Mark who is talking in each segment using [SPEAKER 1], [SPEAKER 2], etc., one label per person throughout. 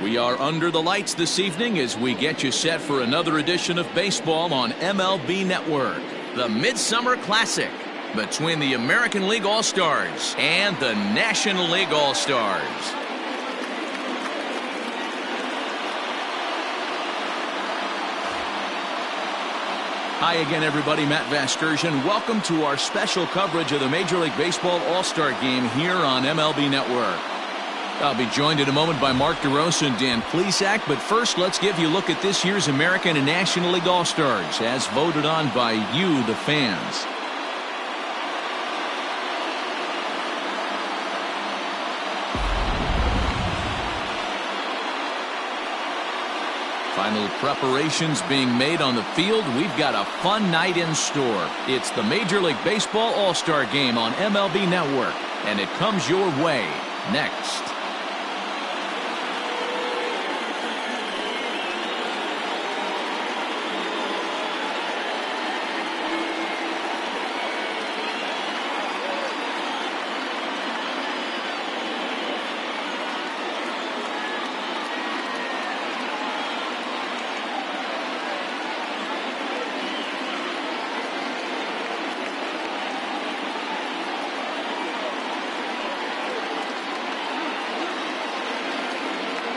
[SPEAKER 1] We are under the lights this evening as we get you set for another edition of baseball on MLB Network. The Midsummer Classic between the American League All-Stars and the National League All-Stars. Hi again, everybody. Matt Vasgersian. Welcome to our special coverage of the Major League Baseball All-Star Game here on MLB Network. I'll be joined in a moment by Mark DeRosa and Dan Plesac, but first let's give you a look at this year's American and National League All-Stars as voted on by you, the fans. Final preparations being made on the field. We've got a fun night in store. It's the Major League Baseball All-Star Game on MLB Network, and it comes your way next.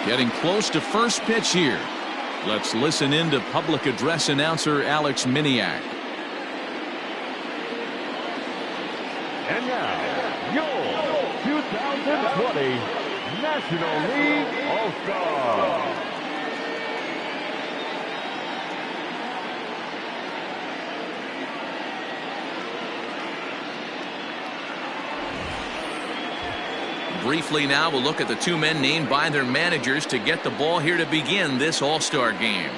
[SPEAKER 1] Getting close to first pitch here. Let's listen in to public address announcer Alex Miniak.
[SPEAKER 2] And now, your 2020 National League All-Star.
[SPEAKER 1] Briefly now, we'll look at the two men named by their managers to get the ball here to begin this All-Star game.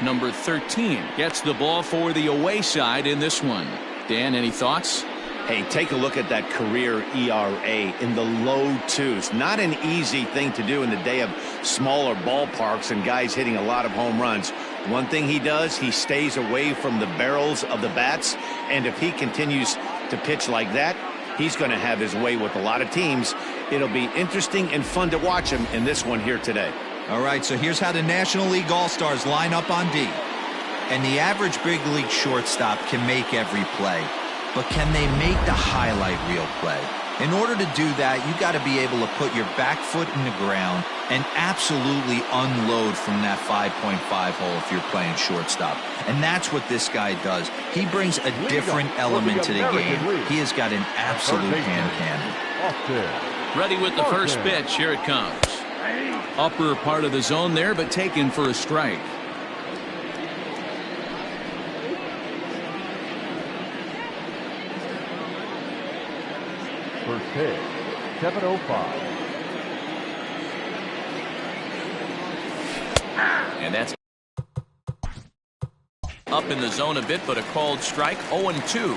[SPEAKER 1] Number 13 gets the ball for the away side in this one. Dan, any thoughts?
[SPEAKER 3] Hey, take a look at that career ERA in the low twos. Not an easy thing to do in the day of smaller ballparks and guys hitting a lot of home runs. One thing he does, he stays away from the barrels of the bats, and if he continues to pitch like that, he's going to have his way with a lot of teams. It'll be interesting and fun to watch him in this one here today.
[SPEAKER 4] All right, so here's how the National League All-Stars line up on D. And the average big league shortstop can make every play, but can they make the highlight reel play? In order to do that, you got to be able to put your back foot in the ground and absolutely unload from that 5.5 hole if you're playing shortstop. And that's what this guy does. He brings a different element to the game. He has got an absolute hand cannon.
[SPEAKER 1] Ready with the first pitch. Here it comes. Upper part of the zone there, but taken for a strike.
[SPEAKER 2] First pitch, 7:05.
[SPEAKER 1] And that's up in the zone a bit, but a called strike. 0-2.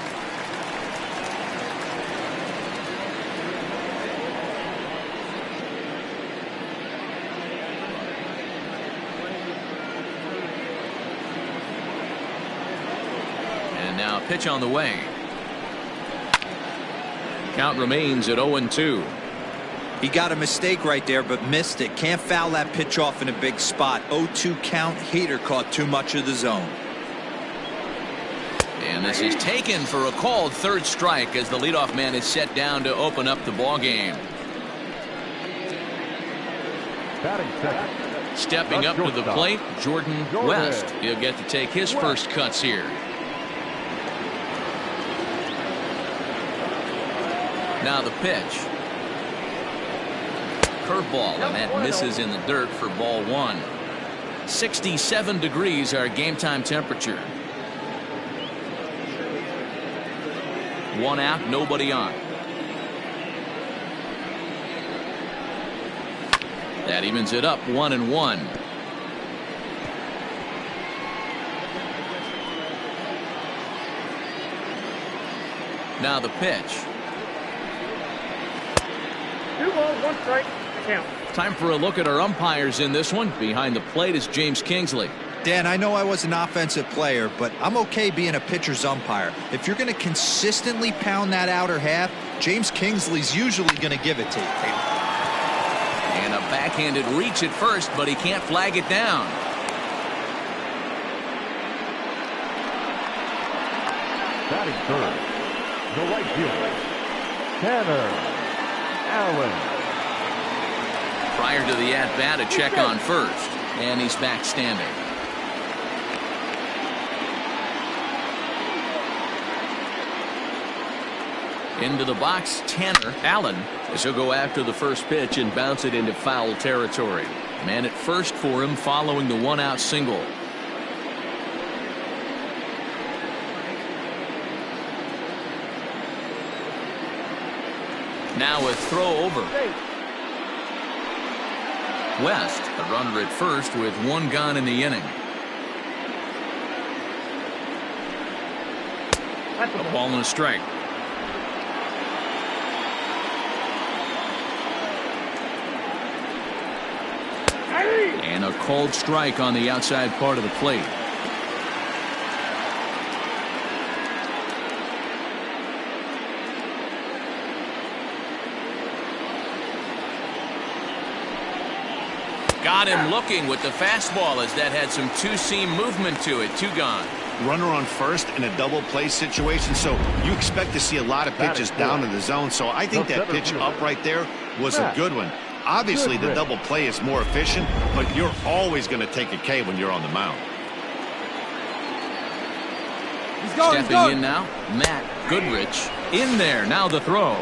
[SPEAKER 1] And now pitch on the way. Count remains at 0-2.
[SPEAKER 4] He got a mistake right there, but missed it. Can't foul that pitch off in a big spot. 0-2 count. Heater caught too much of the zone.
[SPEAKER 1] And this is taken for a called third strike as the leadoff man is set down to open up the ball game.
[SPEAKER 2] Batting second.
[SPEAKER 1] Stepping up to the plate, Jordan West. He'll get to take his first cuts here. Now the pitch. Curveball, and that misses in the dirt for ball one. 67 degrees our game time temperature. One out, nobody on. That evens it up 1-1. Now the pitch.
[SPEAKER 5] 2 balls, 1 strike, count.
[SPEAKER 1] Time for a look at our umpires in this one. Behind the plate is James Kingsley.
[SPEAKER 4] Dan, I know I was an offensive player, but I'm okay being a pitcher's umpire. If you're going to consistently pound that outer half, James Kingsley's usually going to give it to you.
[SPEAKER 1] And a backhanded reach at first, but he can't flag it down.
[SPEAKER 2] Batting third, the right fielder, Tanner Allen.
[SPEAKER 1] Prior to the at-bat, a check on first, and he's back standing. Into the box, Tanner Allen, as he'll go after the first pitch and bounce it into foul territory. Man at first for him following the one-out single. Now a throw over. West, a runner at first with one gone in the inning. A ball and a strike. And a called strike on the outside part of the plate. Got him looking with the fastball, as that had some two-seam movement to it. Two gone.
[SPEAKER 3] Runner on first in a double play situation, so you expect to see a lot of pitches down in the zone. So I think that pitch up right there was a good one. Obviously, the double play is more efficient, but you're always going to take a K when you're on the mound.
[SPEAKER 1] Stepping in now, Matt Goodrich in there. Now the throw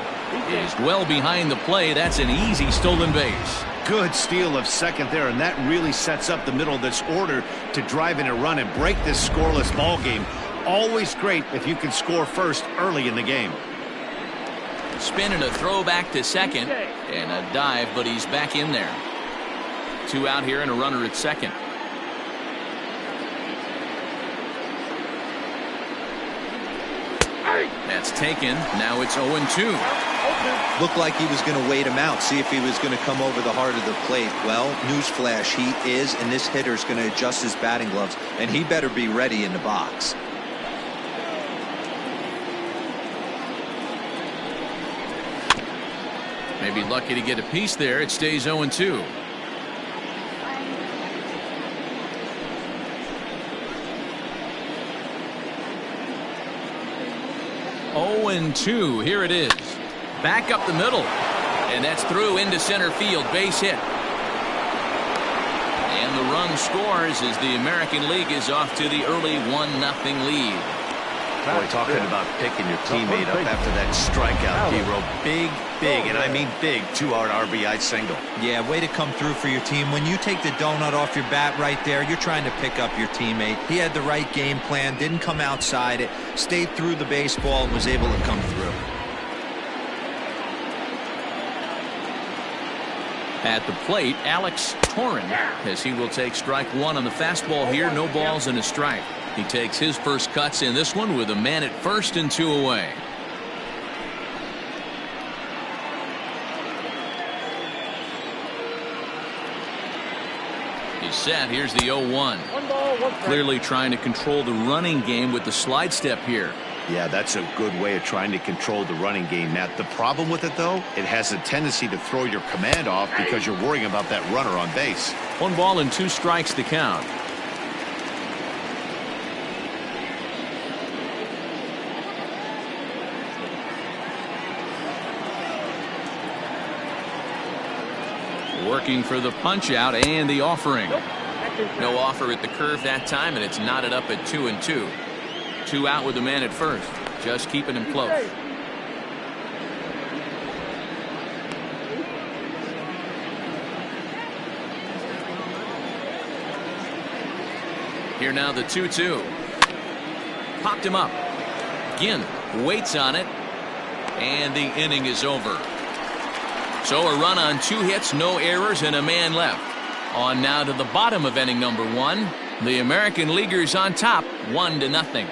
[SPEAKER 1] is well behind the play. That's an easy stolen base.
[SPEAKER 3] Good steal of second there, and that really sets up the middle of this order to drive in a run and break this scoreless ball game. Always great if you can score first early in the game.
[SPEAKER 1] Spin and a throw back to second, and a dive, but he's back in there. Two out here and a runner at second. That's taken. Now it's 0-2.
[SPEAKER 4] Looked like he was going to wait him out, see if he was going to come over the heart of the plate. Well, newsflash, he is, and this hitter's going to adjust his batting gloves, and he better be ready in the box.
[SPEAKER 1] Maybe lucky to get a piece there. It stays 0-2. Here it is. Back up the middle. And that's through into center field. Base hit. And the run scores as the American League is off to the early 1-0 lead.
[SPEAKER 3] Boy, talking about picking your teammate up after that strikeout, D-Row. Big, and I mean big, two-hard RBI single.
[SPEAKER 4] Yeah, way to come through for your team. When you take the donut off your bat right there, you're trying to pick up your teammate. He had the right game plan, didn't come outside it, stayed through the baseball, and was able to come through.
[SPEAKER 1] At the plate, Alex Torren, as he will take strike one on the fastball here. No balls and a strike. He takes his first cuts in this one with a man at first and two away. He's set. Here's the 0-1. Clearly trying to control the running game with the slide step here.
[SPEAKER 3] Yeah, that's a good way of trying to control the running game, Matt. The problem with it, though, it has a tendency to throw your command off because you're worrying about that runner on base.
[SPEAKER 1] 1 ball and 2 strikes to count. Working for the punch out and the offering. No offer at the curve that time, and it's knotted up at 2-2. 2 out with the man at first, just keeping him close. Here now the 2-2. Popped him up. Ginn waits on it, and the inning is over. So a run on 2 hits, no errors, and a man left. On now to the bottom of inning number 1. The American Leaguers on top, 1-0.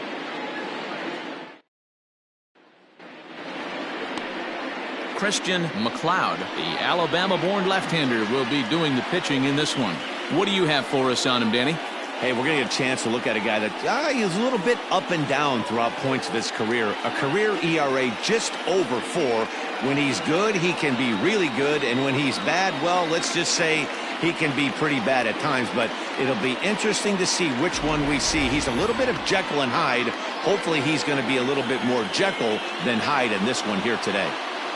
[SPEAKER 1] Christian McLeod, the Alabama-born left-hander, will be doing the pitching in this one. What do you have for us on him, Danny?
[SPEAKER 3] Hey, we're going to get a chance to look at a guy that he's a little bit up and down throughout points of his career. A career ERA just over 4. When he's good, he can be really good. And when he's bad, well, let's just say he can be pretty bad at times. But it'll be interesting to see which one we see. He's a little bit of Jekyll and Hyde. Hopefully he's going to be a little bit more Jekyll than Hyde in this one here today.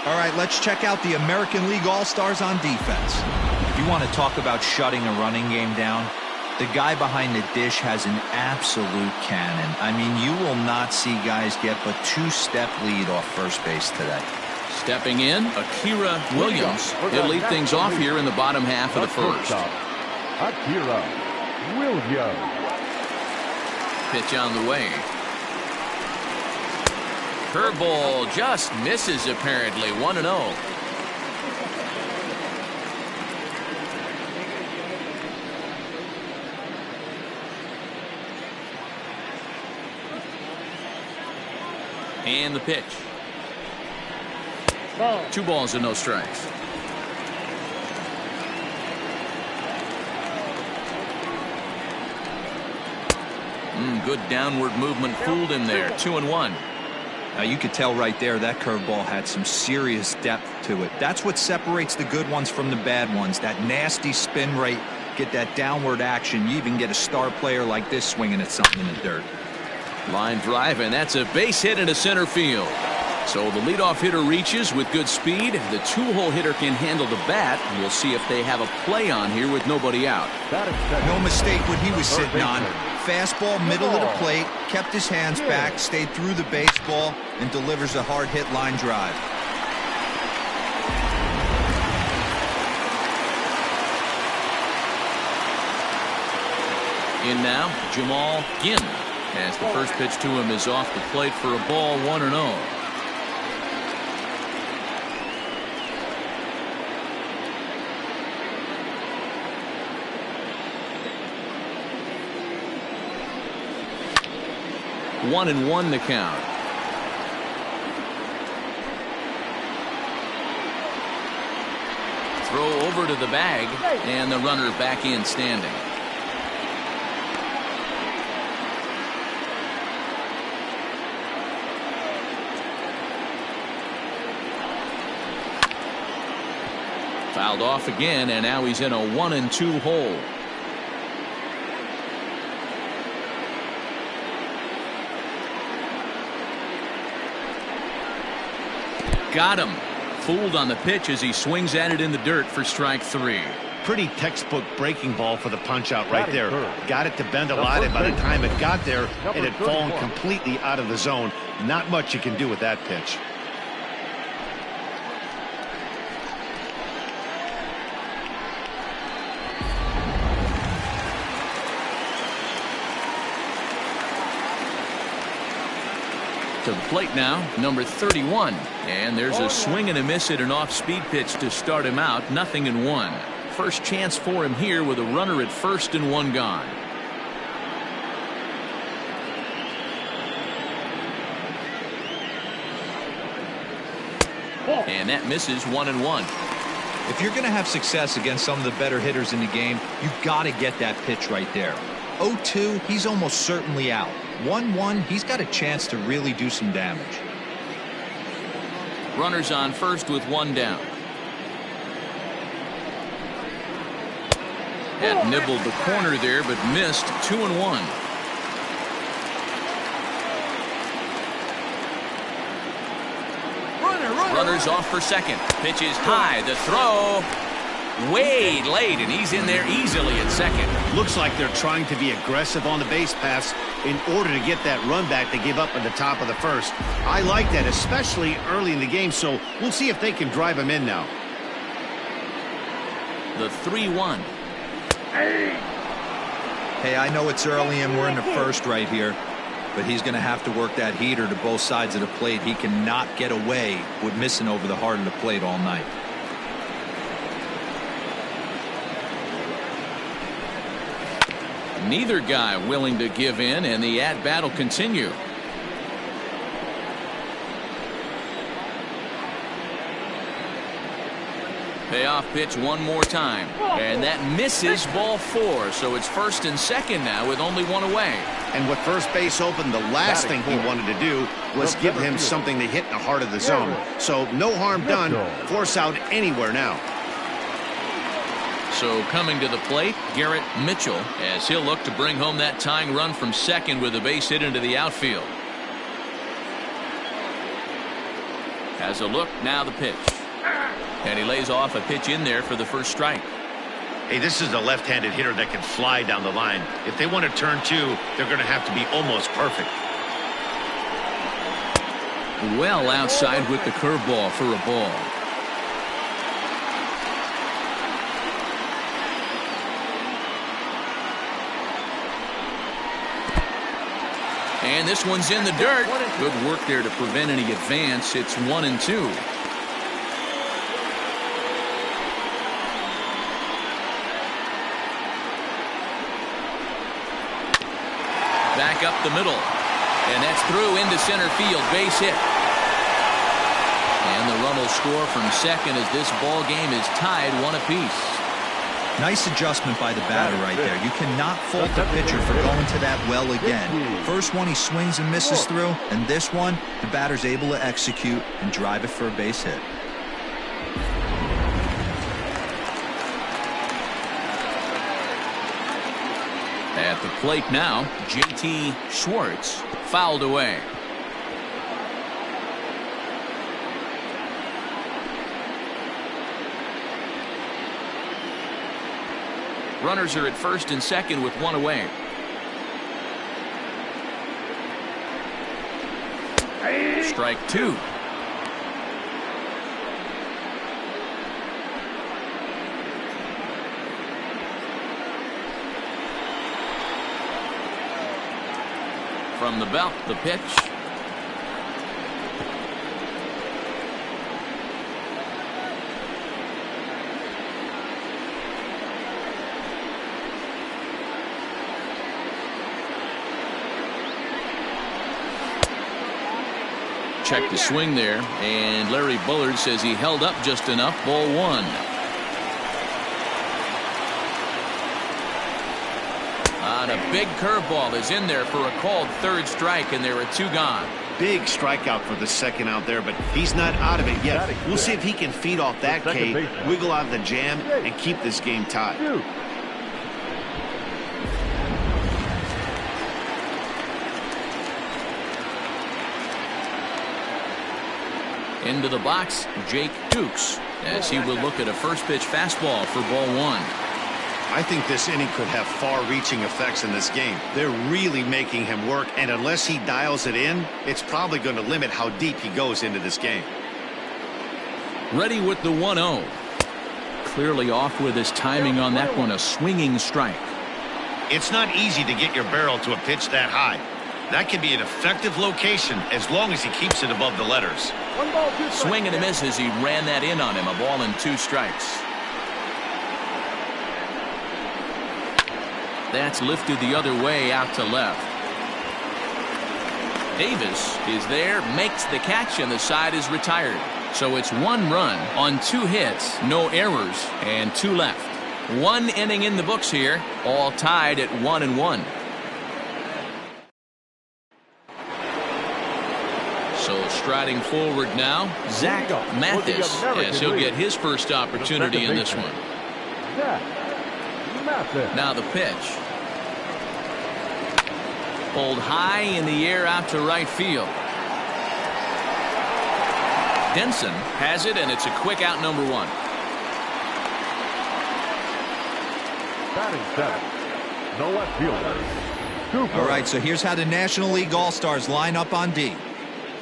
[SPEAKER 4] All right, let's check out the American League All-Stars on defense. If you want to talk about shutting a running game down, the guy behind the dish has an absolute cannon. I mean, you will not see guys get but 2-step lead off first base today.
[SPEAKER 1] Stepping in, Akira Williams. He'll lead things off here in the bottom half of the first.
[SPEAKER 2] Akira Williams.
[SPEAKER 1] Pitch on the way. Curveball just misses apparently. 1-0. And the pitch. 2 balls and no strikes. Good downward movement fooled him there. 2-1.
[SPEAKER 4] Now you could tell right there that curveball had some serious depth to it. That's what separates the good ones from the bad ones. That nasty spin rate, get that downward action. You even get a star player like this swinging at something in the dirt.
[SPEAKER 1] Line drive, and that's a base hit into center field. So the leadoff hitter reaches with good speed. The 2-hole hitter can handle the bat. We'll see if they have a play on here with nobody out.
[SPEAKER 4] No mistake what he was sitting on. Fastball, middle of the plate, kept his hands back, stayed through the baseball, and delivers a hard hit line drive.
[SPEAKER 1] In now, Jamal Ginn, as the first pitch to him is off the plate for a ball. 1-0. One and one the count. Throw over to the bag, and the runner back in standing. Fouled off again, and now he's in a 1-2 hole. Got him. Fooled on the pitch as he swings at it in the dirt for strike 3.
[SPEAKER 3] Pretty textbook breaking ball for the punch out right there. Got it to bend a lot, and by the time it got there, it had fallen completely out of the zone. Not much you can do with that pitch.
[SPEAKER 1] To the plate now, number 31. And there's a swing and a miss at an off-speed pitch to start him out. 0-1. First chance for him here with a runner at first and 1 gone. And that misses. 1-1.
[SPEAKER 4] If you're going to have success against some of the better hitters in the game, you've got to get that pitch right there. 0-2, he's almost certainly out. 1-1, he's got a chance to really do some damage.
[SPEAKER 1] Runners on first with 1 down. Had nibbled the corner there, but missed. 2-1. Runners off for second. Pitch is high. The throw. Way late, and he's in there easily at second.
[SPEAKER 3] Looks like they're trying to be aggressive on the base pass in order to get that run back they gave up at the top of the first. I like that, especially early in the game, so we'll see if they can drive him in now.
[SPEAKER 1] The 3-1.
[SPEAKER 4] Hey, I know it's early and we're in the first right here, but he's going to have to work that heater to both sides of the plate. He cannot get away with missing over the heart of the plate all night.
[SPEAKER 1] Neither guy willing to give in, and the at-bat will continue. Payoff pitch one more time. And that misses ball 4. So it's first and second now with only one away.
[SPEAKER 3] And with first base open, the last thing he wanted to do was give him something to hit in the heart of the zone. So no harm done. Force out anywhere now.
[SPEAKER 1] So coming to the plate, Garrett Mitchell, as he'll look to bring home that tying run from second with a base hit into the outfield. Has a look, now the pitch. And he lays off a pitch in there for the first strike.
[SPEAKER 3] Hey, this is a left-handed hitter that can fly down the line. If they want to turn 2, they're going to have to be almost perfect.
[SPEAKER 1] Well outside with the curveball for a ball. And this one's in the dirt. Good work there to prevent any advance. It's 1-2. Back up the middle. And that's through into center field. Base hit. And the run will score from second as this ball game is tied 1 apiece.
[SPEAKER 4] Nice adjustment by the batter right there. You cannot fault the pitcher for going to that well again. First one he swings and misses through, and this one the batter's able to execute and drive it for a base hit.
[SPEAKER 1] At the plate now, J.T. Schwartz fouled away. Runners are at first and second with 1 away. Strike 2. From the belt, the pitch. Check the swing there, and Larry Bullard says he held up just enough. Ball 1. On a big curveball is in there for a called third strike, and there are 2 gone.
[SPEAKER 3] Big strikeout for the second out there, but he's not out of it yet. We'll see if he can feed off that K, wiggle out of the jam, and keep this game tied.
[SPEAKER 1] Into the box, Jake Dukes, as he will look at a first pitch fastball for ball 1.
[SPEAKER 3] I think this inning could have far-reaching effects in this game. They're really making him work, and unless he dials it in, it's probably going to limit how deep he goes into this game.
[SPEAKER 1] Ready with the 1-0. Clearly off with his timing on that one, a swinging strike.
[SPEAKER 3] It's not easy to get your barrel to a pitch that high. That can be an effective location as long as he keeps it above the letters.
[SPEAKER 1] Swing and a miss as he ran that in on him. A ball and 2 strikes. That's lifted the other way out to left. Davis is there, makes the catch, and the side is retired. So it's 1 run on 2 hits, no errors, and 2 left. 1 inning in the books here, all tied at 1-1. So striding forward now, Zach Mathis, as he'll get his first opportunity in this one. Now the pitch. Pulled high in the air out to right field. Denson has it, and it's a quick out, number 1.
[SPEAKER 2] Batting 7. No left fielder.
[SPEAKER 4] All right, so here's how the National League All-Stars line up on D.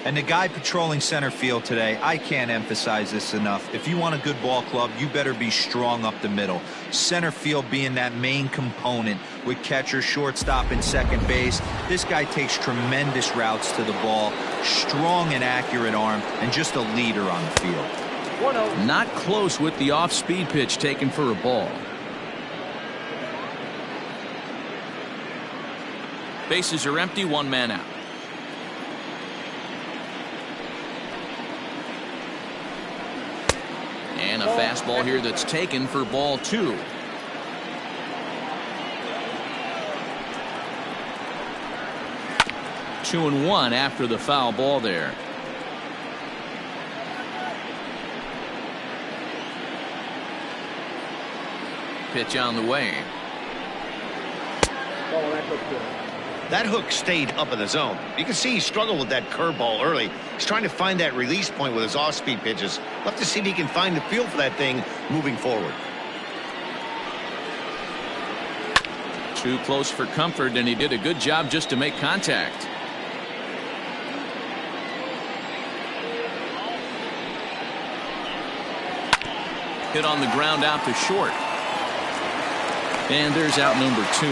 [SPEAKER 4] And the guy patrolling center field today, I can't emphasize this enough. If you want a good ball club, you better be strong up the middle. Center field being that main component with catcher, shortstop, and second base. This guy takes tremendous routes to the ball, strong and accurate arm, and just a leader on the field.
[SPEAKER 2] 1-0.
[SPEAKER 1] Not close with the off-speed pitch taken for a ball. Bases are empty, 1 man out. And And a fastball here that's taken for ball 2. Two and one after the foul ball there. Pitch on the way.
[SPEAKER 3] That hook stayed up in the zone. You can see he struggled with that curveball early. He's trying to find that release point with his off-speed pitches. We'll have to see if he can find the feel for that thing moving forward.
[SPEAKER 1] Too close for comfort, and he did a good job just to make contact. Hit on the ground out to short. And there's out number 2.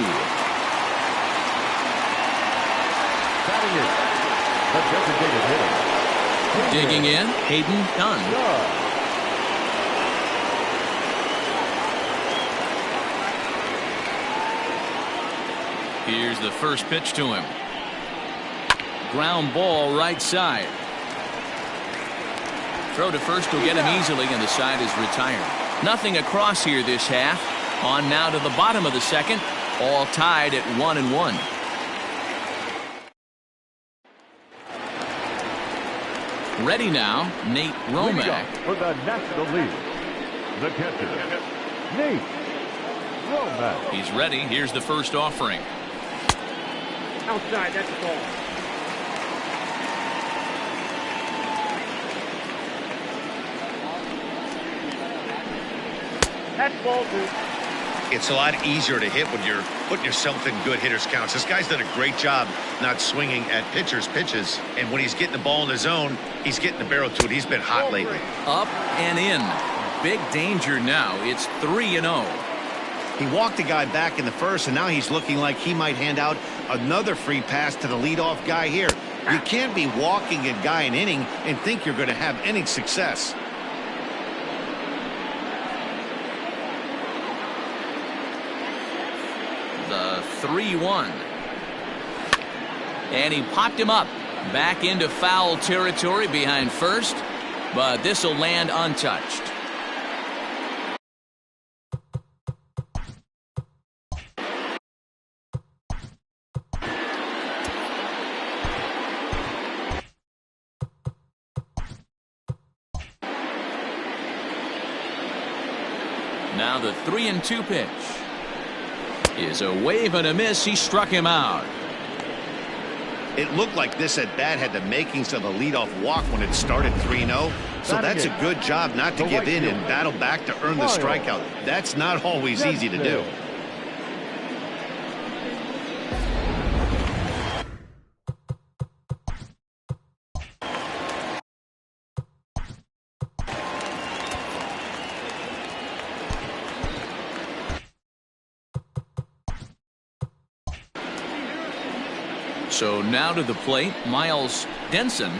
[SPEAKER 2] Batting in, the designated hitter.
[SPEAKER 1] Digging in, Hayden Dunn. Here's the first pitch to him. Ground ball right side. Throw to first will get him easily, and the side is retired. Nothing across here this half. On now to the bottom of the second. All tied at 1-1. Ready now, Nate Romack.
[SPEAKER 2] For the National League, the catcher, Nate Romack.
[SPEAKER 1] He's ready. Here's the first offering.
[SPEAKER 5] Outside, that's the ball. That's ball 2.
[SPEAKER 3] It's a lot easier to hit when you're putting yourself in good hitters counts. This guy's done a great job not swinging at pitchers' pitches. And when he's getting the ball in the zone, he's getting the barrel to it. He's been hot lately.
[SPEAKER 1] Up and in. Big danger now. It's 3-0.
[SPEAKER 3] He walked the guy back in the first, and now he's looking like he might hand out another free pass to the leadoff guy here. You can't be walking a guy an inning and think you're going to have any success.
[SPEAKER 1] The 3-1. And he popped him up. Back into foul territory behind first. But this will land untouched. Now the 3-2 pitch is a wave and a miss. He struck him out.
[SPEAKER 3] It looked like this at bat had the makings of a leadoff walk when it started 3-0. So that's a good job not to give in and battle back to earn the strikeout. That's not always easy to do.
[SPEAKER 1] So now to the plate, Miles Denson,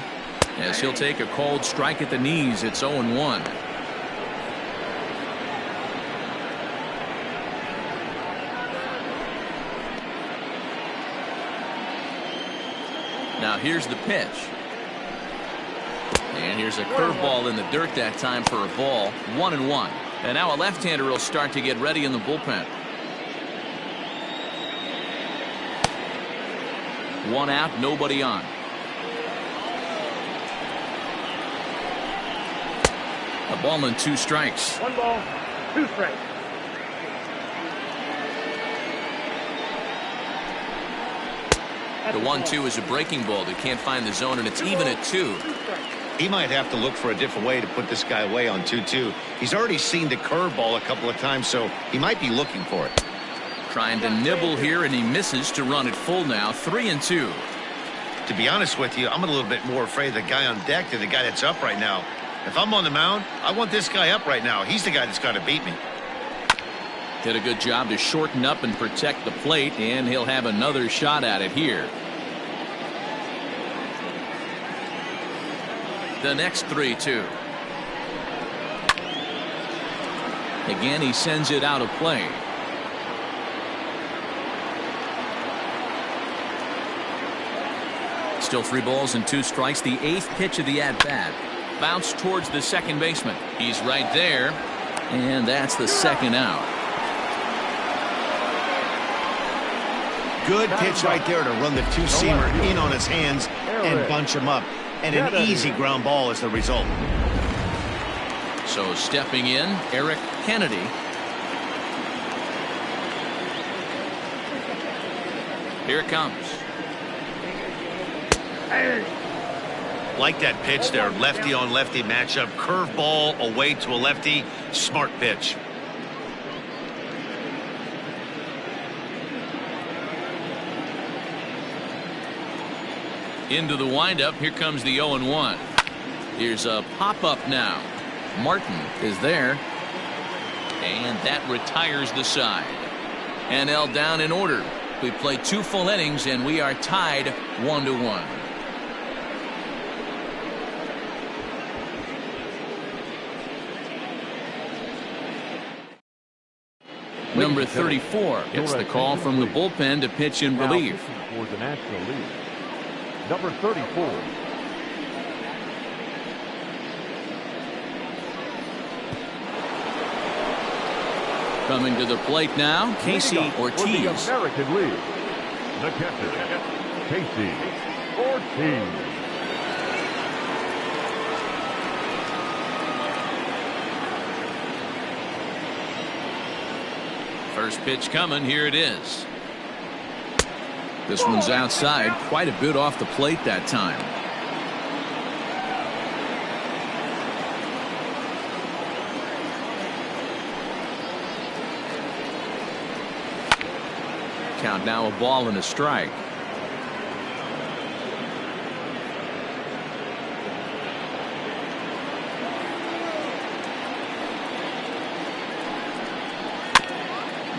[SPEAKER 1] as he'll take a called strike at the knees. It's 0-1. Now here's the pitch. And here's a curveball in the dirt that time for a ball. 1-1. And now a left-hander will start to get ready in the bullpen. One out, nobody on. A ball and 2 strikes.
[SPEAKER 5] 1 ball, 2 strikes.
[SPEAKER 1] The 1-2 is a breaking ball that can't find the zone, and it's even at 2.
[SPEAKER 3] He might have to look for a different way to put this guy away on 2-2. He's already seen the curveball a couple of times, so he might be looking for it.
[SPEAKER 1] Trying to nibble here, and he misses to run it full now. 3-2.
[SPEAKER 3] To be honest with you, I'm a little bit more afraid of the guy on deck than the guy that's up right now. If I'm on the mound, I want this guy up right now. He's the guy that's got to beat me.
[SPEAKER 1] Did a good job to shorten up and protect the plate, and he'll have another shot at it here. The next 3-2. Again, he sends it out of play. Still 3 balls and 2 strikes. The 8th pitch of the at-bat. Bounce towards the second baseman. He's right there. And that's the second out.
[SPEAKER 3] Good pitch right there to run the two-seamer in on his hands and bunch him up. And an easy ground ball is the result.
[SPEAKER 1] So stepping in, Eric Kennedy. Here it comes.
[SPEAKER 3] Like that pitch there, lefty on lefty matchup. Curveball away to a lefty. Smart pitch.
[SPEAKER 1] Into the windup. Here comes the 0-1. Here's a pop-up now. Martin is there. And that retires the side. NL down in order. We played 2 full innings and we are tied 1-1. Number 34 gets the call from the bullpen to pitch in relief.
[SPEAKER 2] For the National League, number 34.
[SPEAKER 1] Coming to the plate now, Casey Ortiz.
[SPEAKER 2] For the American League, the catcher, Casey Ortiz.
[SPEAKER 1] First pitch coming. Here it is. This one's outside, quite a bit off the plate that time. Count now, a ball and a strike.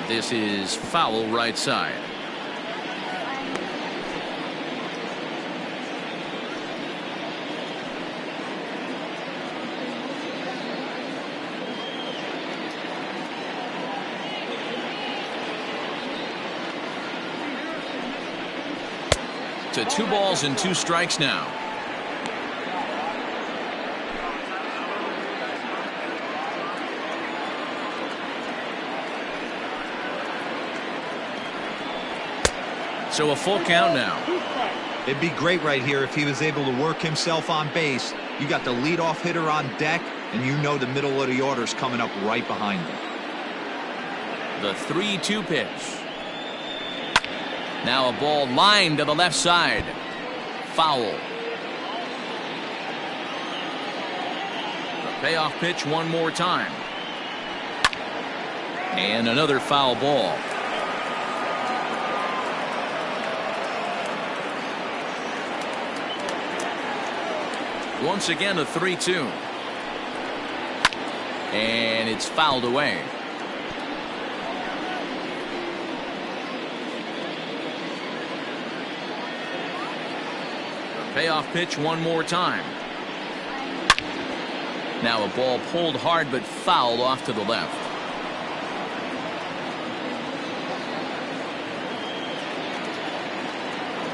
[SPEAKER 1] This is foul right side. To 2 balls and 2 strikes now. So a full count now.
[SPEAKER 4] It'd be great right here if he was able to work himself on base. You got the leadoff hitter on deck, and you know the middle of the order's coming up right behind him.
[SPEAKER 1] The 3-2 pitch. Now a ball lined to the left side. Foul. The payoff pitch one more time. And another foul ball. Once again a 3-2. And it's fouled away. The payoff pitch one more time. Now a ball pulled hard but fouled off to the left.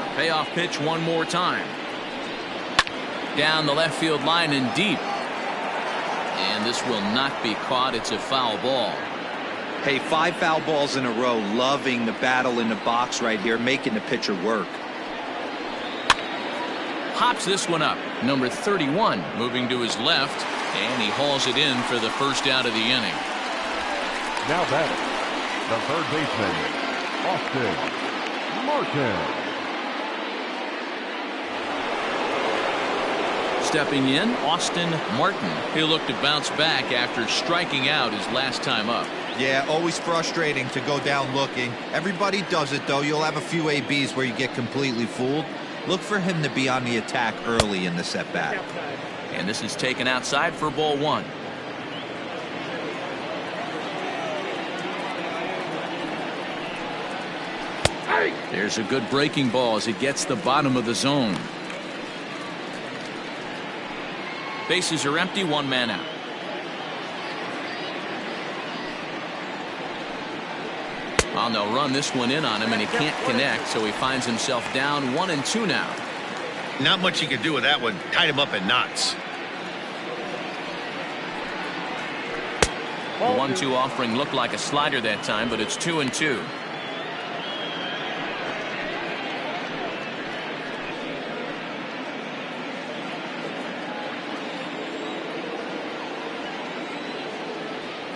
[SPEAKER 1] The payoff pitch one more time. Down the left field line and deep. And this will not be caught. It's a foul ball.
[SPEAKER 4] Hey, 5 foul balls in a row. Loving the battle in the box right here, making the pitcher work.
[SPEAKER 1] Hops this one up. Number 31 moving to his left, and he hauls it in for the first out of the inning.
[SPEAKER 2] Now batting, the third baseman, Austin Martin.
[SPEAKER 1] Stepping in, Austin Martin. He'll look to bounce back after striking out his last time up.
[SPEAKER 4] Yeah, always frustrating to go down looking. Everybody does it, though. You'll have a few ABs where you get completely fooled. Look for him to be on the attack early in the set-bat.
[SPEAKER 1] And this is taken outside for ball 1. There's a good breaking ball as it gets the bottom of the zone. Bases are empty, 1 man out. Well, they'll run this one in on him, and he can't connect, so he finds himself down 1-2 now.
[SPEAKER 3] Not much you could do with that one. Tied him up in knots.
[SPEAKER 1] 1-2 offering looked like a slider that time, but it's 2-2.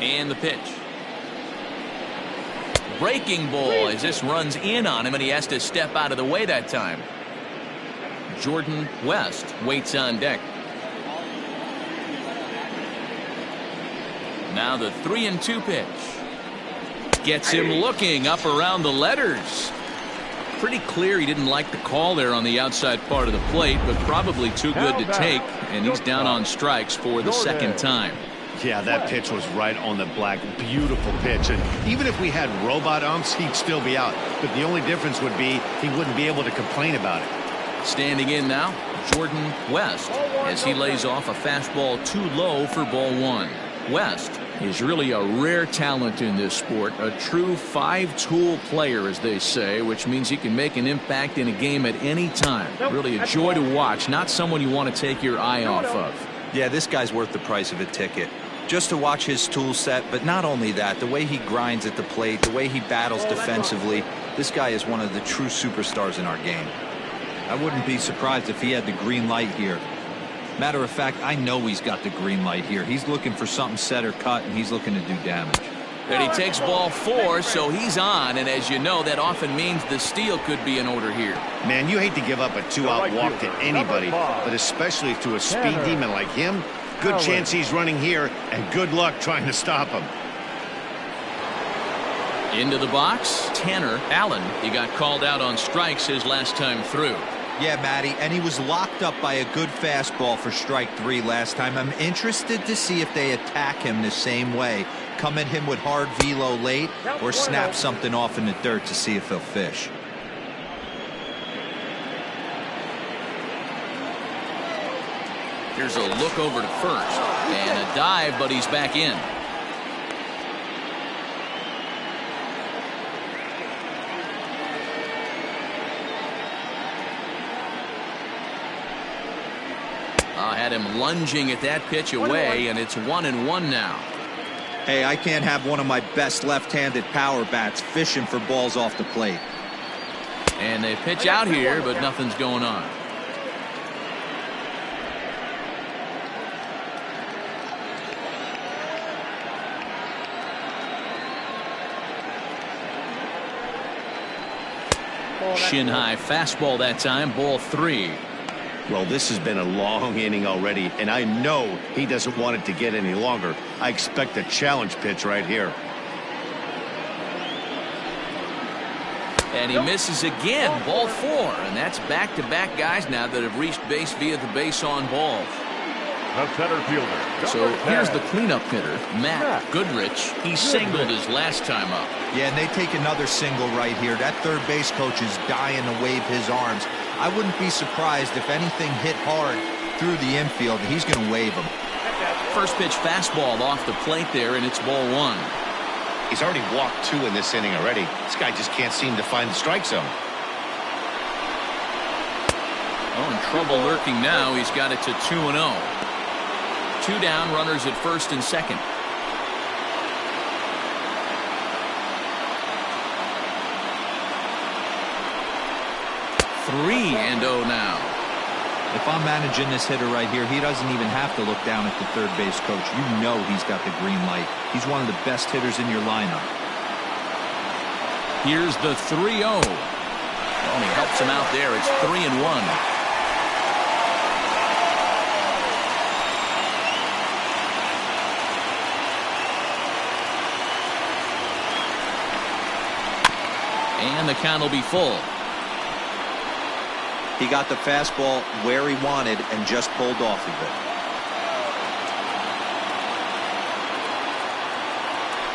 [SPEAKER 1] And the pitch. Breaking ball as this runs in on him, and he has to step out of the way that time. Jordan West waits on deck. Now the 3-2 pitch. Gets him looking up around the letters. Pretty clear he didn't like the call there on the outside part of the plate, but probably too good to take, and he's down on strikes for the second time.
[SPEAKER 3] Yeah, that pitch was right on the black. Beautiful pitch. And even if we had robot umps, he'd still be out. But the only difference would be he wouldn't be able to complain about it.
[SPEAKER 1] Standing in now, Jordan West, as he lays off a fastball too low for ball one. West is really a rare talent in this sport, a true five-tool player, as they say, which means he can make an impact in a game at any time. Really a joy to watch, not someone you want to take your eye off of.
[SPEAKER 4] Yeah, this guy's worth the price of a ticket. Just to watch his tool set, but not only that, the way he grinds at the plate, the way he battles defensively, this guy is one of the true superstars in our game. I wouldn't be surprised if he had the green light here. Matter of fact, I know he's got the green light here. He's looking for something set or cut, and he's looking to do damage.
[SPEAKER 1] And he takes ball four, so he's on, and as you know, that often means the steal could be in order here.
[SPEAKER 3] Man, you hate to give up a two-out walk to anybody, but especially to a speed demon like him. Good chance he's running here, and good luck trying to stop him.
[SPEAKER 1] Into the box, Tanner Allen. He got called out on strikes his last time through.
[SPEAKER 4] Yeah, Matty, and he was locked up by a good fastball for strike three last time. I'm interested to see if they attack him the same way. Come at him with hard velo late, or snap something off in the dirt to see if he'll fish.
[SPEAKER 1] Here's a look over to first, and a dive, but he's back in. Had him lunging at that pitch away, and it's 1-1 now.
[SPEAKER 4] Hey, I can't have one of my best left-handed power bats fishing for balls off the plate.
[SPEAKER 1] And they pitch out here, but nothing's going on. Shin high fastball that time, ball three.
[SPEAKER 3] Well, this has been a long inning already, and I know he doesn't want it to get any longer. I expect a challenge pitch right here.
[SPEAKER 1] And he misses again, ball four, and that's back-to-back guys now that have reached base via the base on balls.
[SPEAKER 2] The center fielder.
[SPEAKER 1] So here's the cleanup hitter, Matt Goodrich. He singled his last time up.
[SPEAKER 4] Yeah, and they take another single right here. That third base coach is dying to wave his arms. I wouldn't be surprised if anything hit hard through the infield. He's going to wave them.
[SPEAKER 1] First pitch fastball off the plate there, and it's ball one.
[SPEAKER 3] He's already walked two in this inning already. This guy just can't seem to find the strike zone.
[SPEAKER 1] Oh, in trouble lurking now. He's got it to 2-0. Two down, runners at first and second. Three and 0 now.
[SPEAKER 4] If I'm managing this hitter right here, he doesn't even have to look down at the third base coach. You know he's got the green light. He's one of the best hitters in your lineup.
[SPEAKER 1] Here's the 3-0. Oh, he helps him out there. It's 3-1. And the count will be full.
[SPEAKER 4] He got the fastball where he wanted and just pulled off of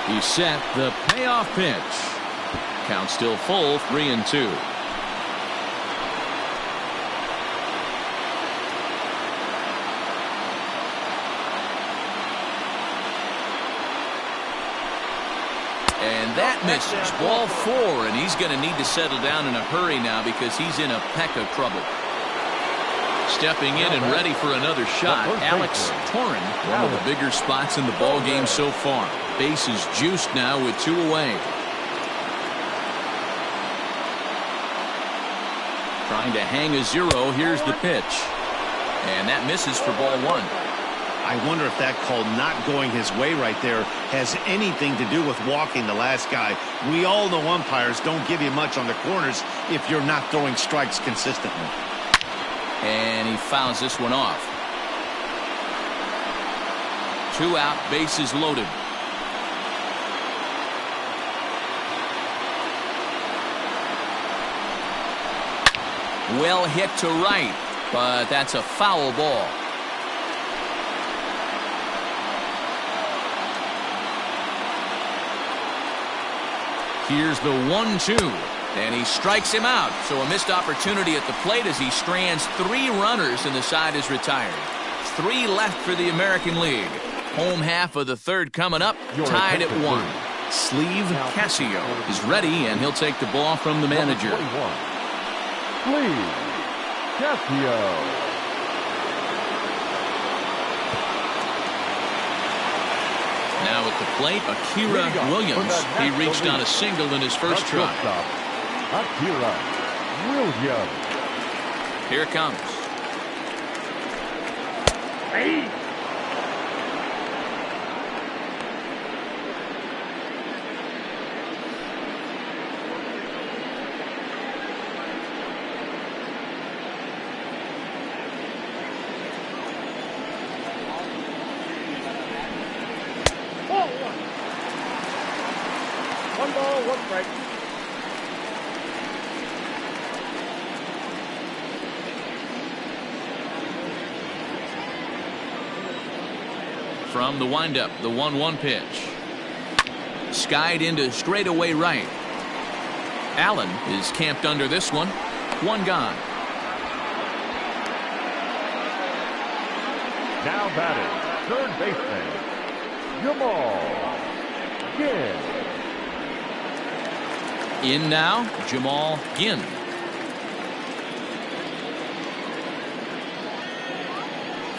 [SPEAKER 4] it.
[SPEAKER 1] He set the payoff pitch. Count still full, 3-2. And that misses, ball four, and he's going to need to settle down in a hurry now because he's in a peck of trouble. Stepping in and ready for another shot, Alex Torren, one of the bigger spots in the ball game so far. Base is juiced now with 2 away. Trying to hang a 0. Here's the pitch. And that misses for ball 1.
[SPEAKER 3] I wonder if that call not going his way right there has anything to do with walking the last guy. We all know umpires don't give you much on the corners if you're not throwing strikes consistently.
[SPEAKER 1] And he fouls this one off. 2 out, bases loaded. Well hit to right, but that's a foul ball. Here's the 1-2, and he strikes him out. So a missed opportunity at the plate as he strands 3 runners and the side is retired. 3 left for the American League. Home half of the 3rd coming up, tied at 1. Sleeve Casio is ready, and he'll take the ball from the manager.
[SPEAKER 2] Sleeve Casio.
[SPEAKER 1] Now at the plate, Akira Williams. He reached on a single in his first try.
[SPEAKER 2] Akira Williams.
[SPEAKER 1] Here it comes.
[SPEAKER 5] Hey. One ball, 1 strike.
[SPEAKER 1] From the windup, the 1-1 pitch. Skied into straightaway right. Allen is camped under this one. 1 gone.
[SPEAKER 2] Now batting, 3rd baseman, Jamal Ginn.
[SPEAKER 1] In now, Jamal Ginn.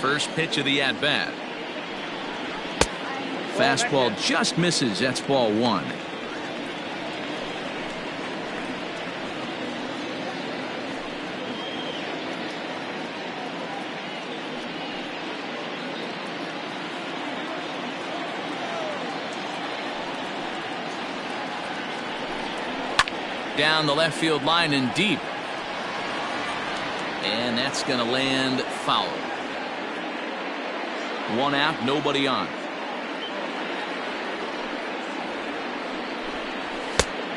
[SPEAKER 1] First pitch of the at-bat. Fastball just misses. That's ball 1. Down the left field line and deep. And that's going to land foul. 1 out, nobody on.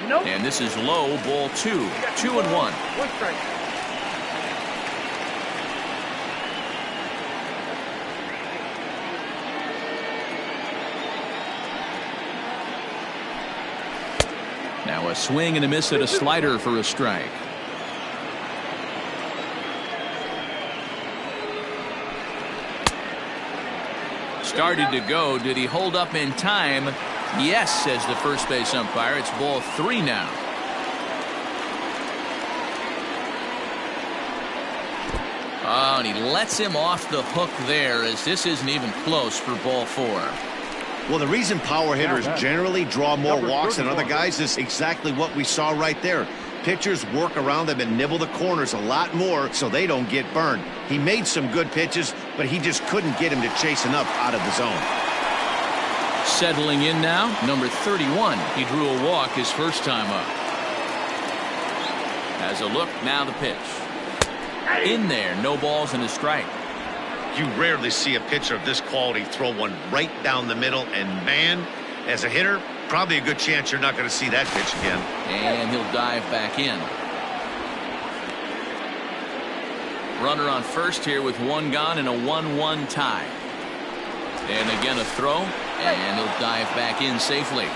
[SPEAKER 5] Nope.
[SPEAKER 1] And this is low, ball 2. 2-1.
[SPEAKER 5] 1 strike.
[SPEAKER 1] Now a swing and a miss at a slider for a strike. Started to go. Did he hold up in time? Yes, says the first base umpire. It's ball 3 now. Oh, and he lets him off the hook there, as this isn't even close for ball 4.
[SPEAKER 3] Well, the reason power hitters generally draw more walks than other guys is exactly what we saw right there. Pitchers work around them and nibble the corners a lot more so they don't get burned. He made some good pitches, but he just couldn't get him to chase enough out of the zone.
[SPEAKER 1] Settling in now, number 31. He drew a walk his first time up. Has a look, now the pitch. In there, no balls and a strike.
[SPEAKER 3] You rarely see a pitcher of this quality throw one right down the middle, and man, as a hitter, probably a good chance you're not going to see that pitch again.
[SPEAKER 1] And he'll dive back in. Runner on first here with 1 gone and a 1-1 tie. And again a throw, and he'll dive back in safely.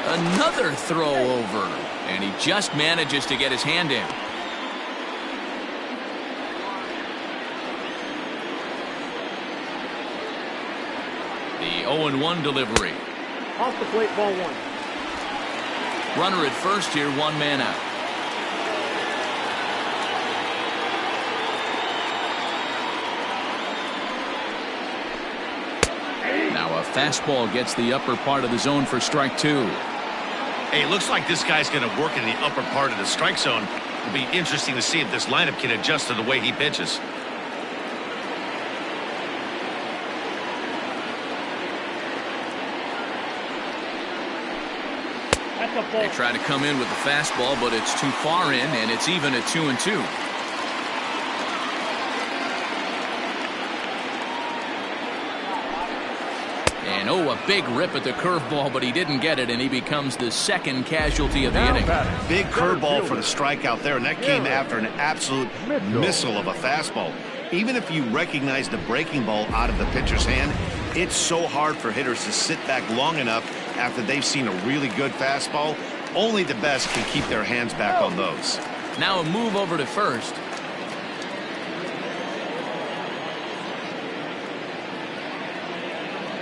[SPEAKER 1] Another throw over, and he just manages to get his hand in. The 0-1 delivery.
[SPEAKER 5] Off the plate, ball 1.
[SPEAKER 1] Runner at first here, one man out. Now a fastball gets the upper part of the zone for strike two.
[SPEAKER 3] Hey, it looks like this guy's going to work in the upper part of the strike zone. It'll be interesting to see if this lineup can adjust to the way he pitches.
[SPEAKER 1] They try to come in with the fastball, but it's too far in, and it's even at 2-2. And oh, a big rip at the curveball, but he didn't get it, and he becomes the second casualty of the inning.
[SPEAKER 3] Big curveball for the strikeout there, and that came after an absolute missile of a fastball. Even if you recognize the breaking ball out of the pitcher's hand, it's so hard for hitters to sit back long enough after they've seen a really good fastball. Only the best can keep their hands back on those.
[SPEAKER 1] Now a move over to first.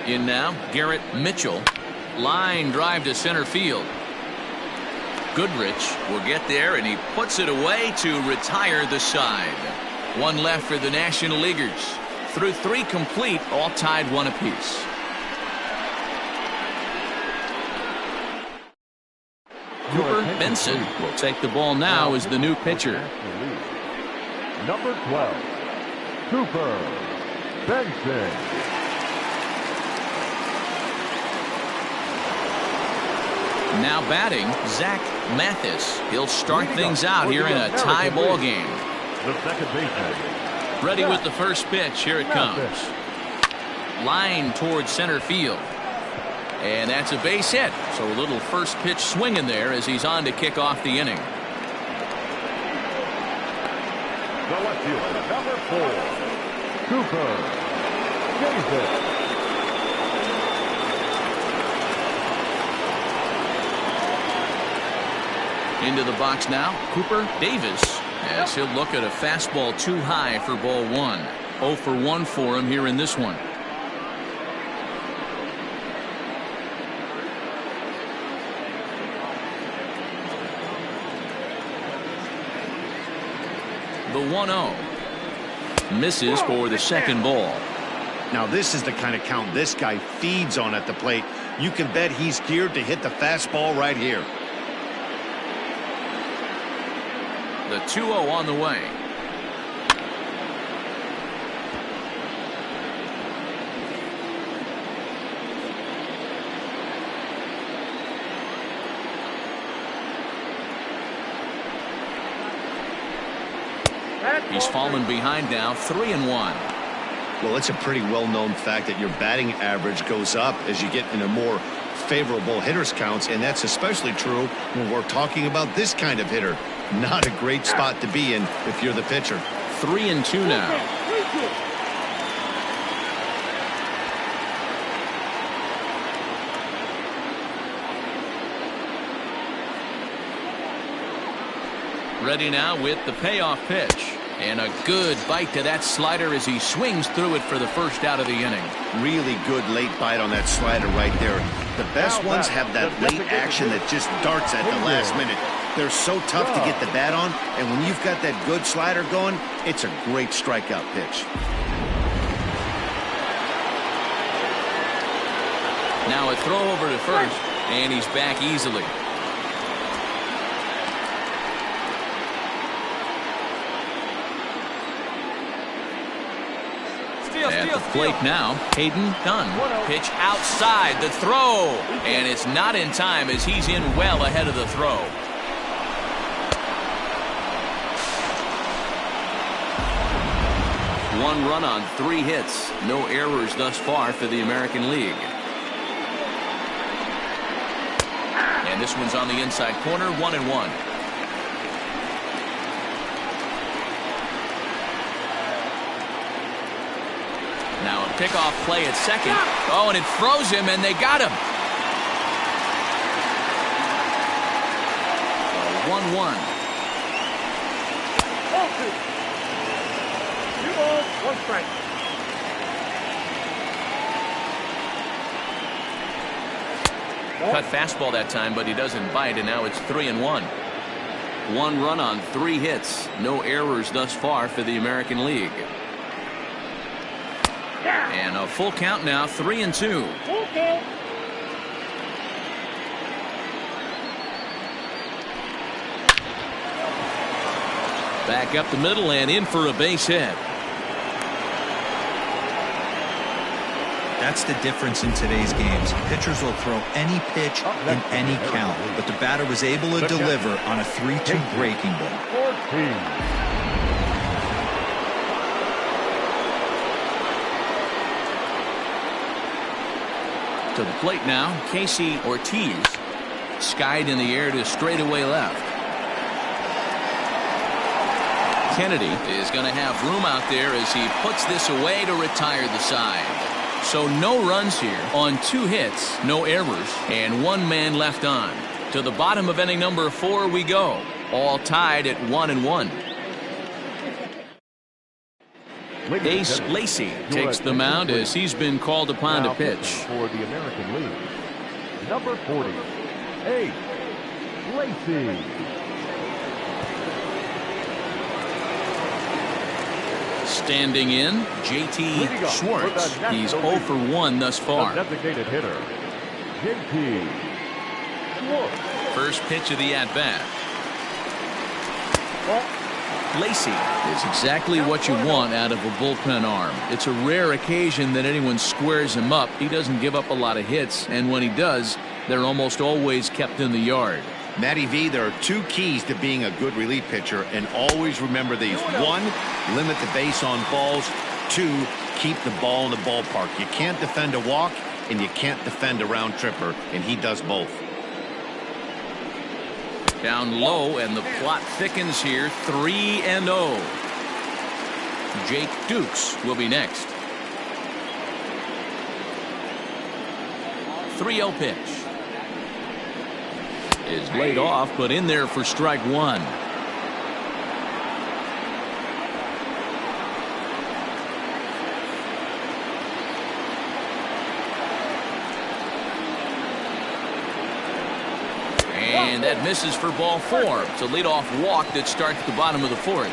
[SPEAKER 1] In now, Garrett Mitchell. Line drive to center field. Goodrich will get there, and he puts it away to retire the side. One left for the National Leaguers. Through three complete, all tied one apiece. Cooper Benson will take the ball now as the new pitcher.
[SPEAKER 2] Number 12, Cooper Benson.
[SPEAKER 1] Now batting, Zach Mathis. He'll start things out here in a tie ball game.
[SPEAKER 2] The second baseman.
[SPEAKER 1] Ready with the first pitch. Here it comes. Line towards center field. And that's a base hit. So a little first pitch swing in there as he's on to kick off the inning.
[SPEAKER 2] The left fielder, number 4, Cooper Davis.
[SPEAKER 1] Into the box now, Cooper Davis, as he'll look at a fastball too high for ball one. 0 for 1 for him here in this one. The 1-0 misses for the second ball.
[SPEAKER 3] Now this is the kind of count this guy feeds on at the plate. You can bet he's geared to hit the fastball right here.
[SPEAKER 1] The 2-0 on the way. He's fallen behind now, 3-1.
[SPEAKER 3] Well, it's a pretty well-known fact that your batting average goes up as you get into more favorable hitters counts, and that's especially true when we're talking about this kind of hitter. Not a great spot to be in if you're the pitcher.
[SPEAKER 1] 3-2 now. Ready now with the payoff pitch. And a good bite to that slider as he swings through it for the first out of the inning.
[SPEAKER 3] Really good late bite on that slider right there. The best ones have that late action that just darts at the last minute. They're so tough to get the bat on, and when you've got that good slider going, it's a great strikeout pitch.
[SPEAKER 1] Now a throw over to first, and he's back easily. At the plate now, Hayden Dunn. Pitch outside, the throw, and it's not in time as he's in well ahead of the throw. One run on 3 hits. No errors thus far for the American League. And this one's on the inside corner, 1-1. Now a pickoff play at second. Oh, and it froze him, and they got him. 1-1.
[SPEAKER 5] 2 balls, 1 strike.
[SPEAKER 1] Cut fastball that time, but he doesn't bite, and now it's 3-1. 1 run on 3 hits. No errors thus far for the American League. And a full count now, 3-2.
[SPEAKER 5] Full count.
[SPEAKER 1] Back up the middle and in for a base hit.
[SPEAKER 4] That's the difference in today's games. Pitchers will throw any pitch in any count, but the batter was able to deliver on a 3-2 breaking ball.
[SPEAKER 2] 14.
[SPEAKER 1] To the plate now, Casey Ortiz. Skied in the air to straightaway left. Kennedy is going to have room out there as he puts this away to retire the side. So no runs here on 2 hits, no errors, and 1 man left on. To the bottom of inning number 4 we go, all tied at 1-1. Ace Lacy takes the mound as he's been called upon to pitch.
[SPEAKER 2] For the American League, number 40, Ace Lacy.
[SPEAKER 1] Standing in, J.T. Schwartz. He's 0 for 1 thus far.
[SPEAKER 2] Designated hitter, J.T. Schwartz.
[SPEAKER 1] First pitch of the at-bat. Lacy is exactly what you want out of a bullpen arm. It's a rare occasion that anyone squares him up. He doesn't give up a lot of hits, and when he does, they're almost always kept in the yard.
[SPEAKER 3] Matty V, there are 2 keys to being a good relief pitcher, and always remember these. 1, limit the base on balls. 2, keep the ball in the ballpark. You can't defend a walk, and you can't defend a round tripper, and he does both.
[SPEAKER 1] Down low, and the plot thickens here. 3-0. Jake Dukes will be next. 3-0 pitch. Is laid off, but in there for strike 1. And that misses for ball 4. It's a leadoff walk that starts the bottom of the 4th.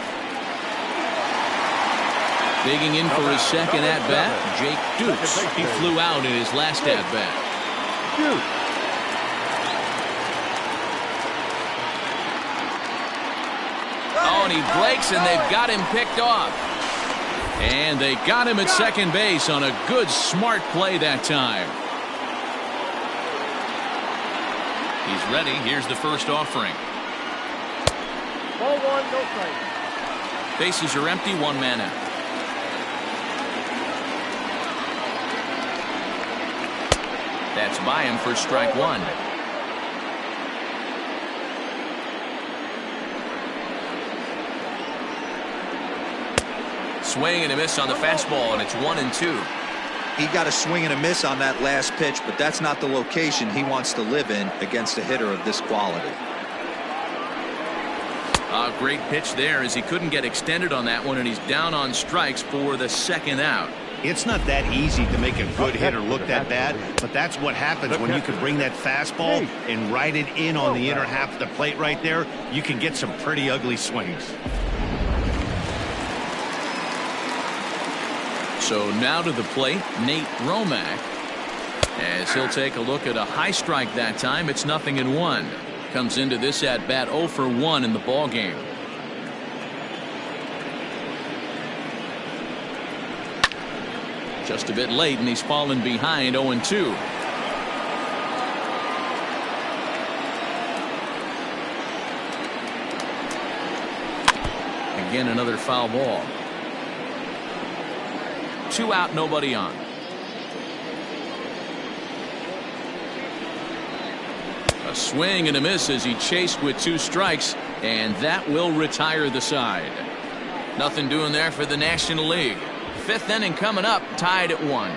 [SPEAKER 1] Digging in for his second at-bat, Jake Dukes. He flew out in his last at-bat. Oh, and he breaks, and they've got him picked off. And they got him at second base on a good, smart play that time. He's ready. Here's the first offering.
[SPEAKER 5] Ball 1, no strike.
[SPEAKER 1] Bases are empty, 1 man out. That's by him for strike 1. Swing and a miss on the fastball, and it's 1-2.
[SPEAKER 4] He got a swing and a miss on that last pitch, but that's not the location he wants to live in against a hitter of this quality.
[SPEAKER 1] A great pitch there as he couldn't get extended on that one, and he's down on strikes for the second out.
[SPEAKER 3] It's not that easy to make a good hitter look that bad, but that's what happens when you can bring that fastball and ride it in on the inner half of the plate right there. You can get some pretty ugly swings.
[SPEAKER 1] So now to the plate, Nate Romack, as he'll take a look at a high strike that time. It's 0-1. Comes into this at bat 0 for 1 in the ball game. Just a bit late, and he's fallen behind 0-2. Again, another foul ball. 2 out, nobody on. A swing and a miss as he chased with 2 strikes, and that will retire the side. Nothing doing there for the National League. 5th inning coming up, tied at 1.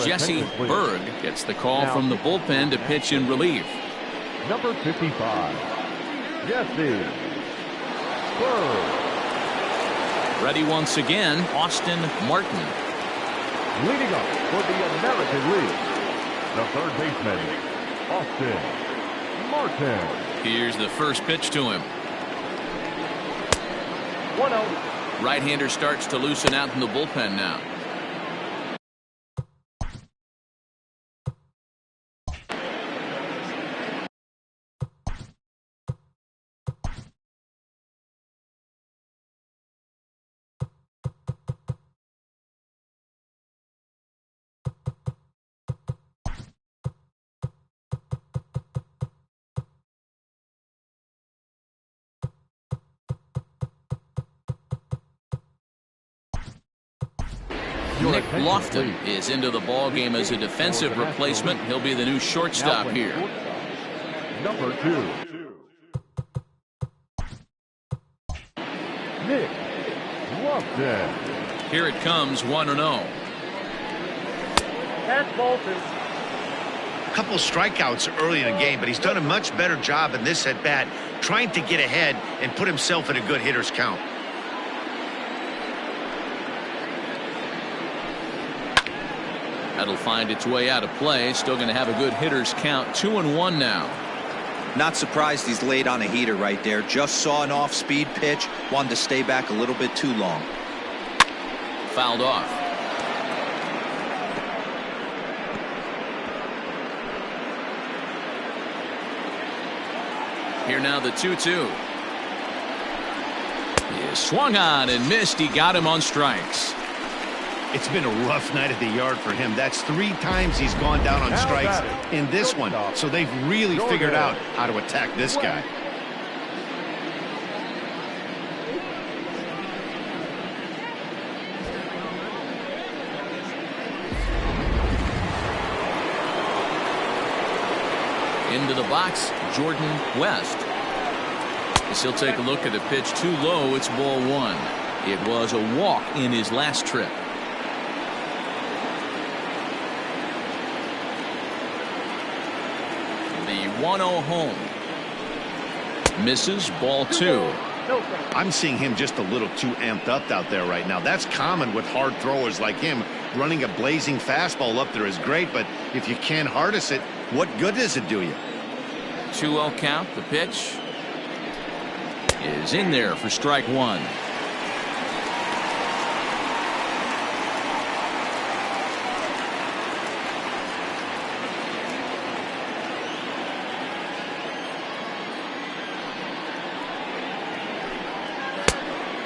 [SPEAKER 1] Jesse Berg gets the call from the bullpen to pitch in relief.
[SPEAKER 2] Number 55, Jesse Bird.
[SPEAKER 1] Ready once again, Austin Martin.
[SPEAKER 2] Leading up for the American League, the third baseman, Austin Martin.
[SPEAKER 1] Here's the first pitch to him.
[SPEAKER 5] 1-0.
[SPEAKER 1] Right-hander starts to loosen out in the bullpen now. Nick Lofton is into the ball game as a defensive replacement. He'll be the new shortstop here.
[SPEAKER 2] Number 2, Nick Lofton.
[SPEAKER 1] Here it comes, 1-0.
[SPEAKER 5] That's Bolton.
[SPEAKER 3] A couple strikeouts early in the game, but he's done a much better job in this at-bat trying to get ahead and put himself in a good hitter's count.
[SPEAKER 1] That'll find its way out of play. Still going to have a good hitter's count. 2-1 now.
[SPEAKER 4] Not surprised he's laid on a heater right there. Just saw an off-speed pitch. Wanted to stay back a little bit too long.
[SPEAKER 1] Fouled off. Here now the 2-2. He swung on and missed. He got him on strikes.
[SPEAKER 3] It's been a rough night at the yard for him. That's 3 times he's gone down on strikes in this one. So they've really figured out how to attack this guy.
[SPEAKER 1] Into the box, Jordan West. As he'll take a look at a pitch too low, it's ball 1. It was a walk in his last trip. The 1-0 home. Misses, ball 2.
[SPEAKER 3] I'm seeing him just a little too amped up out there right now. That's common with hard throwers like him. Running a blazing fastball up there is great, but if you can't harness it, what good does it do you?
[SPEAKER 1] 2-0 count. The pitch is in there for strike 1.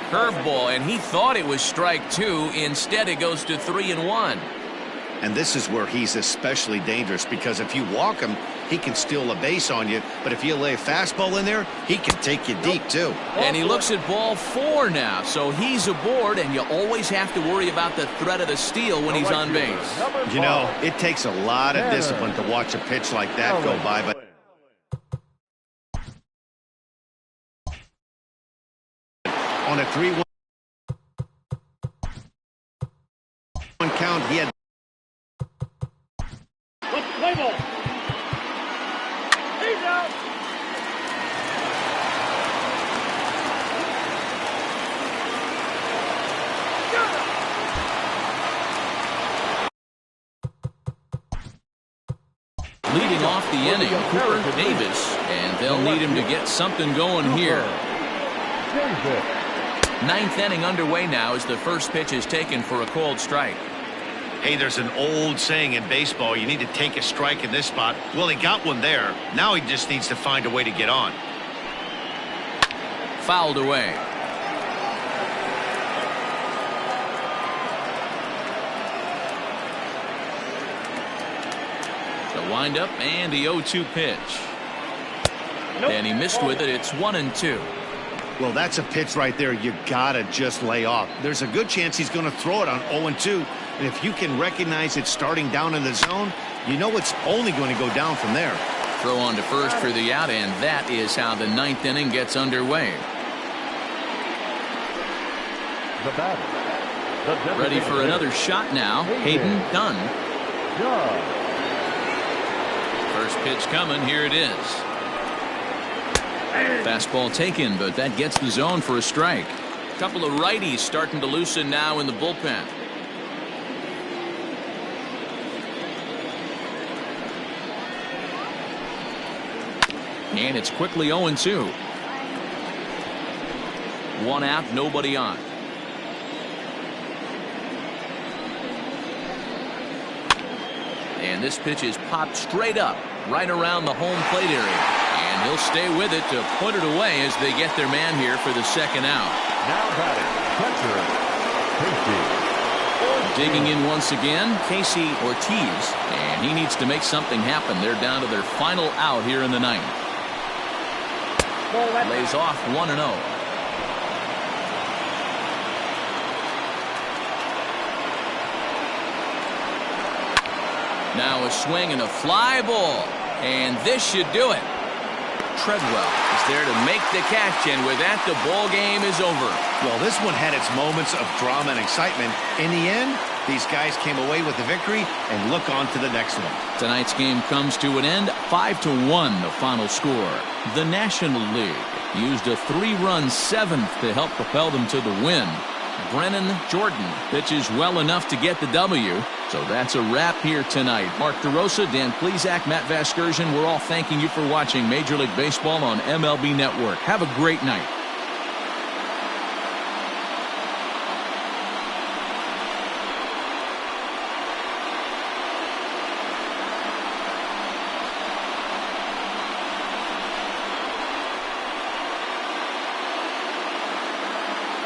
[SPEAKER 1] Curveball, and he thought it was strike 2. Instead, it goes to 3-1.
[SPEAKER 3] And this is where he's especially dangerous, because if you walk him, he can steal a base on you. But if you lay a fastball in there, he can take you deep, too.
[SPEAKER 1] And he looks at ball 4 now. So he's aboard, and you always have to worry about the threat of the steal when he's on base.
[SPEAKER 3] You know, it takes a lot of discipline to watch a pitch like that go by, but on a 3-1 count, he had
[SPEAKER 5] Play ball. He's out.
[SPEAKER 1] Leading off the inning, Cooper Davis, and they'll need him to get something going here. Ninth inning underway now as the first pitch is taken for a called strike.
[SPEAKER 3] Hey, there's an old saying in baseball, you need to take a strike in this spot. Well, he got one there. Now he just needs to find a way to get on.
[SPEAKER 1] Fouled away. The windup and the 0-2 pitch. And he missed with it. It's 1-2.
[SPEAKER 3] Well, that's a pitch right there you gotta just lay off. There's a good chance he's going to throw it on 0-2. And if you can recognize it starting down in the zone, you know it's only going to go down from there.
[SPEAKER 1] Throw on to first for the out, and that is how the ninth inning gets underway.
[SPEAKER 2] The batter.
[SPEAKER 1] Ready for another shot now. Hayden Dunn. First pitch coming. Here it is. Fastball taken, but that gets the zone for a strike. A couple of righties starting to loosen now in the bullpen. And it's quickly 0-2. One out, nobody on. And this pitch is popped straight up, right around the home plate area. And he'll stay with it to put it away as they get their man here for the second out.
[SPEAKER 2] Now batting, catcher, Casey.
[SPEAKER 1] Digging in once again, Casey Ortiz. And he needs to make something happen. They're down to their final out here in the ninth. Lays off 1-0. Now a swing and a fly ball. And this should do it. Treadwell is there to make the catch, and with that, the ball game is over.
[SPEAKER 3] Well, this one had its moments of drama and excitement. In the end, these guys came away with the victory and look on to the next one.
[SPEAKER 1] Tonight's game comes to an end, 5-1 the final score. The National League used a 3-run seventh to help propel them to the win. Brennan Jordan pitches well enough to get the W. So that's a wrap here tonight. Mark DeRosa, Dan Plesac, Matt Vasgersian, we're all thanking you for watching Major League Baseball on MLB Network. Have a great night.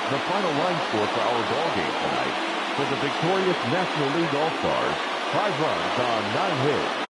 [SPEAKER 2] The final line score for our ball game tonight. For the victorious National League All-Stars, 5 runs on 9 hits.